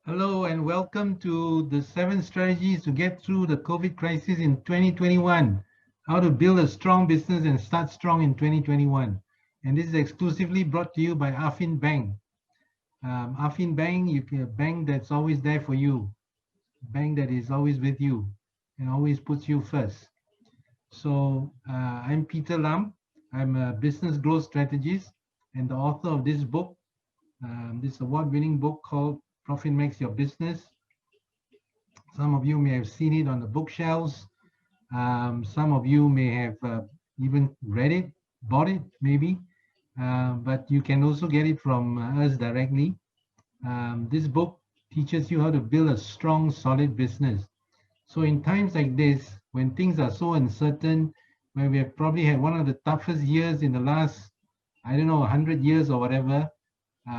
Hello and welcome to the 7 strategies to get through the COVID crisis in 2021. How to build a strong business and start strong in 2021. And this is exclusively brought to you by Affin Bank. Affin Bank, a bank that's always there for you, a bank that is always with you and always puts you first. So I'm Peter Lam. I'm a business growth strategist and the author of this book, this award-winning book called ProfitMAX Your Business. Some of you may have seen it on the bookshelves. Some of you may have even read it, bought it maybe, but you can also get it from us directly. This book teaches you how to build a strong, solid business. So in times like this, when things are so uncertain, when we have probably had one of the toughest years in the last, 100 years or whatever,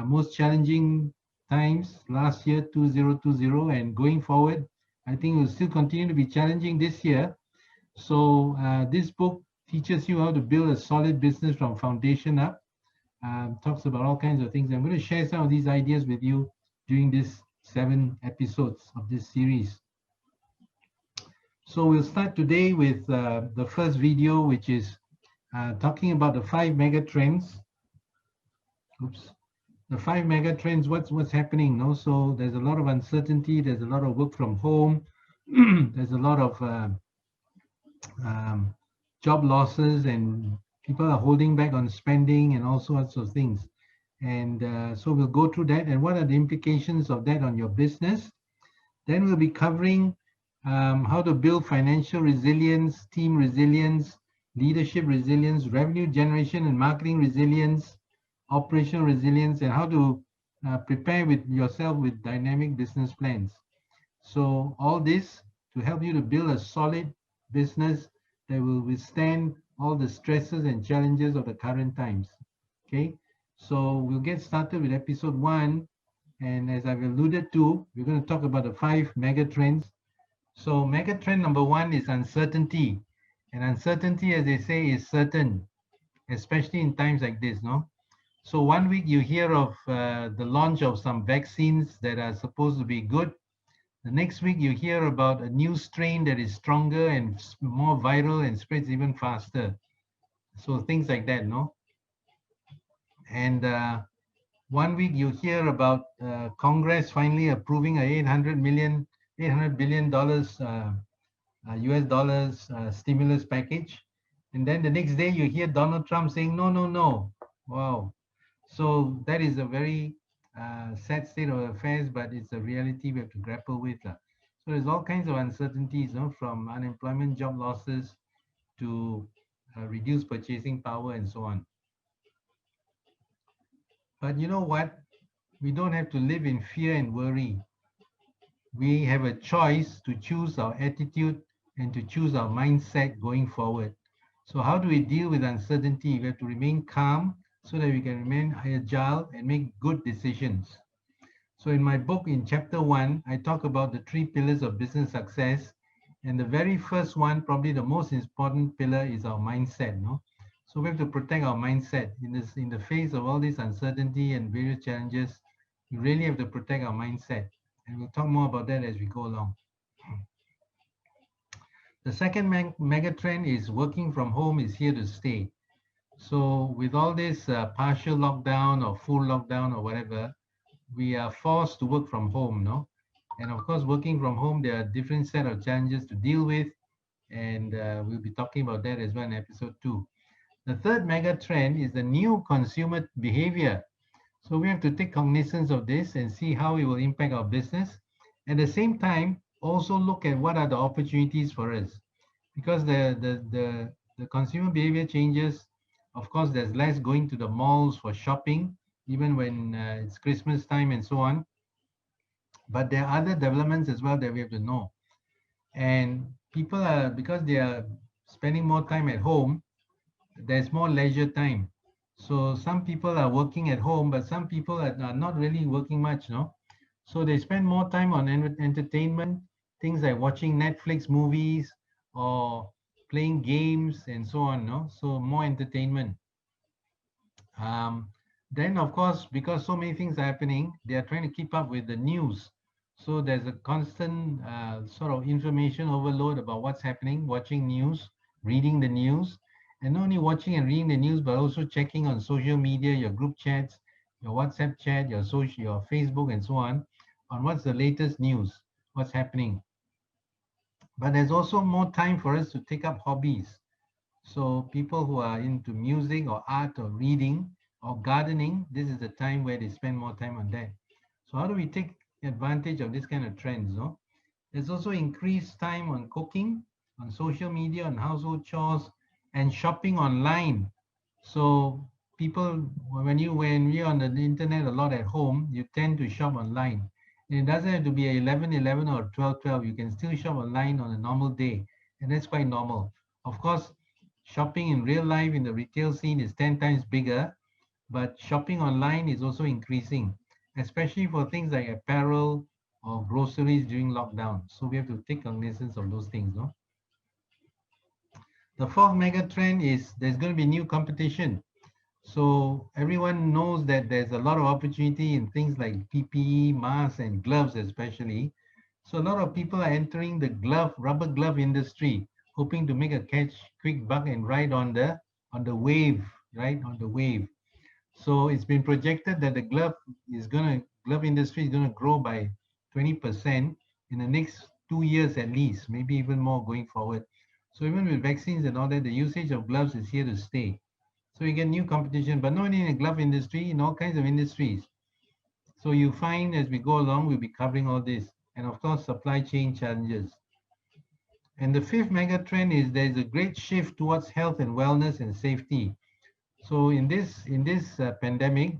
most challenging times last year, 2020, and going forward, I think it will still continue to be challenging this year. So this book teaches you how to build a solid business from foundation up. Talks about all kinds of things. I'm going to share some of these ideas with you during these 7 episodes of this series. So we'll start today with the first video, which is talking about the 5 megatrends. The 5 megatrends. What's happening? No, so there's a lot of uncertainty. There's a lot of work from home. There's a lot of job losses, and people are holding back on spending and all sorts of things. And so we'll go through that and what are the implications of that on your business. Then we'll be covering how to build financial resilience, team resilience, leadership resilience, revenue generation and marketing resilience, operational resilience, and how to prepare with yourself with dynamic business plans. So all this to help you to build a solid business that will withstand all the stresses and challenges of the current times. Okay, so we'll get started with episode 1. And as I've alluded to, we're going to talk about the 5 megatrends. So megatrend number 1 is uncertainty. And uncertainty, as they say, is certain, especially in times like this, no? So one week you hear of the launch of some vaccines that are supposed to be good. The next week you hear about a new strain that is stronger and more viral and spreads even faster. So things like that, no? And one week you hear about Congress finally approving a $800 billion US dollars stimulus package. And then the next day you hear Donald Trump saying, no, no, no. Wow. So that is a very sad state of affairs, but it's a reality we have to grapple with. So there's all kinds of uncertainties, from unemployment, job losses, to reduced purchasing power and so on. But you know what? We don't have to live in fear and worry. We have a choice to choose our attitude and to choose our mindset going forward. So how do we deal with uncertainty? We have to remain calm so that we can remain agile and make good decisions. So in my book, in chapter 1, I talk about the 3 pillars of business success. And the very first one, probably the most important pillar, is our mindset. No? So we have to protect our mindset. In the face of all this uncertainty and various challenges, we really have to protect our mindset. And we'll talk more about that as we go along. The second mega trend is working from home is here to stay. So with all this partial lockdown or full lockdown or whatever, we are forced to work from home, no? And of course, working from home, there are different set of challenges to deal with. And we'll be talking about that as well in episode 2. The third mega trend is the new consumer behavior. So we have to take cognizance of this and see how it will impact our business. At the same time, also look at what are the opportunities for us. Because the consumer behavior changes, of course, there's less going to the malls for shopping, even when it's Christmas time and so on. But there are other developments as well that we have to know. And people are, because they are spending more time at home, there's more leisure time. So some people are working at home, but some people are not really working much, no? So they spend more time on entertainment, things like watching Netflix movies or playing games and so on, no? So more entertainment. Then, of course, because so many things are happening, they are trying to keep up with the news. So there's a constant sort of information overload about what's happening, watching news, reading the news, and not only watching and reading the news, but also checking on social media, your group chats, your WhatsApp chat, your Facebook, and so on what's the latest news, what's happening. But there's also more time for us to take up hobbies. So people who are into music or art or reading or gardening, this is the time where they spend more time on that. So how do we take advantage of this kind of trends? No? There's also increased time on cooking, on social media, on household chores, and shopping online. So people, when you're on the internet a lot at home, you tend to shop online. And it doesn't have to be 11:11 or 12:12. You can still shop online on a normal day, and that's quite normal. Of course, shopping in real life in the retail scene is 10 times bigger, but shopping online is also increasing, especially for things like apparel or groceries during lockdown. So we have to take cognizance of those things, no? The fourth mega trend is there's going to be new competition. So everyone knows that there's a lot of opportunity in things like PPE, masks, and gloves especially. So a lot of people are entering the rubber glove industry, hoping to make a quick buck and ride on the wave, right? On the wave. So it's been projected that the glove industry is gonna grow by 20% in the next 2 years at least, maybe even more going forward. So even with vaccines and all that, the usage of gloves is here to stay. So you get new competition, but not only in the glove industry, in all kinds of industries. So you find as we go along, we'll be covering all this. And of course, supply chain challenges. And the fifth mega trend is there's a great shift towards health and wellness and safety. So in this pandemic,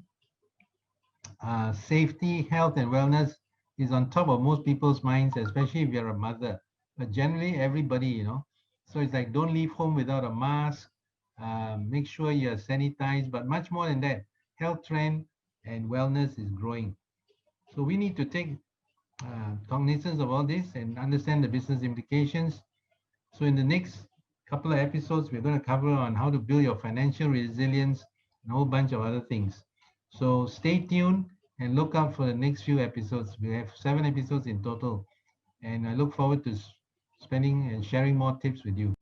safety, health, and wellness is on top of most people's minds, especially if you're a mother. But generally, everybody, So it's like don't leave home without a mask. Make sure you're sanitized. But much more than that, health trend and wellness is growing. So we need to take cognizance of all this and understand the business implications. So in the next couple of episodes, we're going to cover on how to build your financial resilience and a whole bunch of other things. So stay tuned and look out for the next few episodes. We have 7 episodes in total, and I look forward to spending and sharing more tips with you.